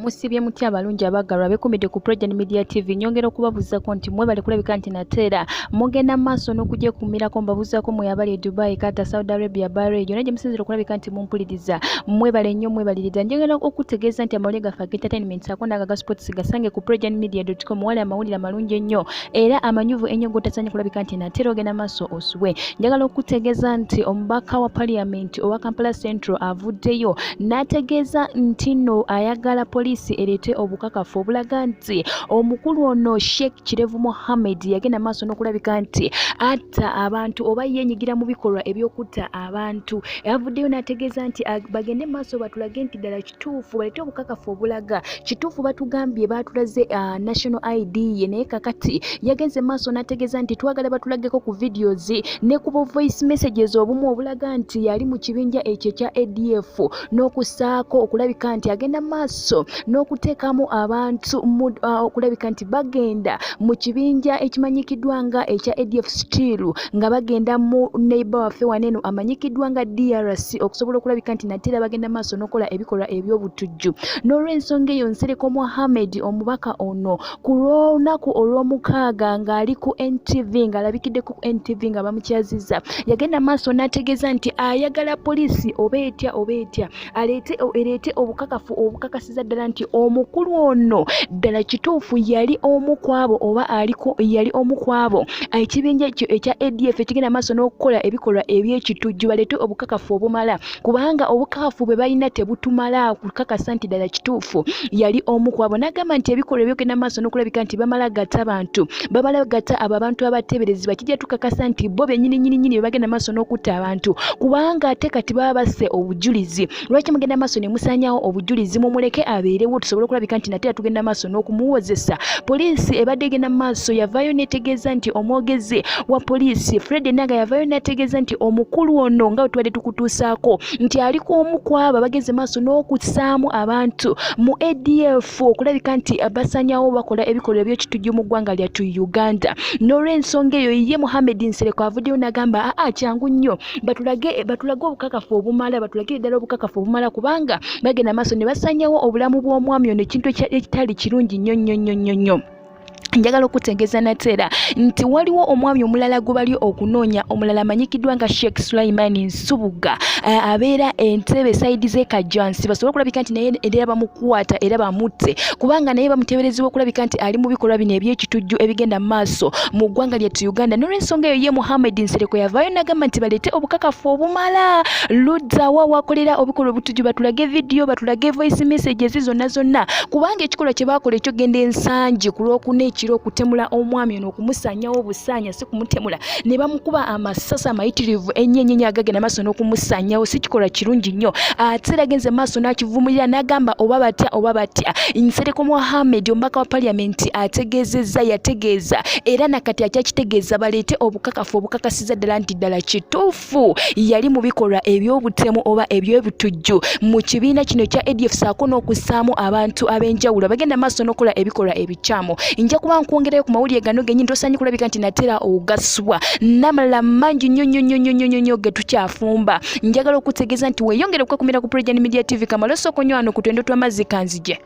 musibye mutya abalungi abagalwa bekumidde ku Progeny Media TV nyongera okubabuuzako nti mwebale kulabika nti nateera mugenda maaso n'okugyekummirako mbabuuzako mweyabali e Dubai, Qatar, Saudi Arabia, Bahrain yonna gye musinzira okulabika nti mumpuliriza mwebale nnyo mwebaliriza njogera okutegeeza nti amawulire gaffe ag'entertainment ako n'aga sports gasange ku ProgenyMedia.com wali amawulire amalungi ennyo era amanyuvu ennyo g'otasaanye kulabika nti nateera ogenda maaso osubwe. Njagala okutegeeza nti omubaka wa Parliament owa Kampala Central avuddeyo n'ategeeza nti no ayagala poliisi ereete obukakafu obulaga nti omukulu ono Sheikh Kirevu Mohammed yagenda maaso n'okulabika nti atta abantu oba yenyigira mu bikolwa ebyokutta abantu. Avuddeyo n'ategeeza nti bagende maaso batulage nti ddala kituufu baleete obukakafu obulaga kituufu batugambye batulaze national ID ye naye kakati yagenze maaso n'ategeeza nti twagala batulageko ku videos ne ku voice messages obumu obulaga nti yali mu kibinja ekyo kya ADF n'okusaako okulabika nti agenda maaso n'okuteekamu abantu okulabika nti bagenda mu kibinja ekimanyikiddwa nga ekya ADF still nga bagenda mu neighbor waffe waneno amanyikiddwa nga DRC okusobola okulabika nti nateera bagenda maaso n'okola ebikolwa eby'obutujju. N'olw'ensonga eyo Nsereko Mohammed omubaka ono ku lunaku olw'omukaaga ng'ali ku NTV ng'alabikidde ku NTV nga bamukyazizza yagenda maaso n'ategeeza nti ayagala poliisi oba etya ereete obukakafu obukakasiza ddala nti omukulu ono ddala kituufu yali omu kwabo oba yali omu kwabo ekibinja ekyo ekya ADF ekigenda maaso n'okukola ebikolwa eby'ekitujju baleete obukakafu obumala kubanga obukakafu bwe balina tebutumala kukakasa nti ddala kituufu yali omu kwabo. N'agamba nti ebikolwa ebyogenda maaso n'okulabika nti bamala gatta abantu bamala gatta abo abantu abateeberezebwa kijja tukakasa nti bo bennyini bye bagenda maaso n'okutta abantu kubanga ate kati baba basse obujulizi. Lwaki mugenda maaso ne musaanyawo obujulizi mumuleke abeerewo tusobole okulabika nti nateera tugenda maaso n'okumuwozesa. Poliisi ebadde egenda maaso yavaayo n'etegeeza nti omwogezi wa poliisi Fred Enanga yavaayo n'ategeeza nti omukulu ono nga tubadde tukutuusaako nti ali omu kwabo bageze maaso n'okussaamu abantu mu ADF okulabika nti basaanyawo bakola ebikolwa eby'ekitujju mu ggwanga lyattu Uganda. N'olw'ensonga eyo ye Mohammed Nsereko avuddeyo n'agamba kyangu nnyo batulage obukakafu obumala batulagire ddala obukakafu obumala kubanga bagenda maaso ne basaanyawo obulamu bw'omwami ono ekintu ekitali kirungi nnyo. Njagala okutegeeza nateera nti waliwo omwami omulala gwe bali okunoonya omulala amanyikiddwa nga Sheikh Sulaiman Nsubuga abeera Entebbe side z'e Kajansi basobole okulabika nti naye era bamukwata era bamutte kubanga naye bamuteeberezebwa okulabika nti ali mu bikolwa bino eby'ekitujju ebigenda maaso mu ggwanga lyattu Uganda. N'olw'ensonga eyo ye Mohammed Nsereko yavaayo n'agamba nti baleete obukakafu obumala ludda wa wakolera obikolwa obutujju batulage video batulage voice messages zonna kubanga ekikolwa kye baakola ekyogenda ensangi ku lwokuna ekiro okutemula omwami ono okumusaanyawo obusaanya si kumutemula ne bamukuba amasasi amayitirivu ennyo agagenda maaso n'okumusaanyawo si kikolwa kirungi nnyo. Ate era agenze maaso n'akivumulira n'agamba oba batya Nsereko Mohammed omubaka wa Parliament yategeeza era nakati akyakitegeeza baleete obukakafu obukakasiza ddala nti ddala kituufu yali mu bikolwa eby'obutemu oba eby'obutujju mu kibiina kino kya ADF saako n'okussaamu abantu ab'enjawulo bagenda maaso n'okola ebikolwa ebikyamu. Nja kuba nkwongerayo ku mawulire gano gennyini tosaanye kulabika nti nateera ogaswa n'amalala mangi nnyo ge tukyafumba. Njagala okutegeeza nti weeyongere okwekumira ku Progeny Media TV kamala osooka nnyo wano ku twendo tw'amazzi kanzije.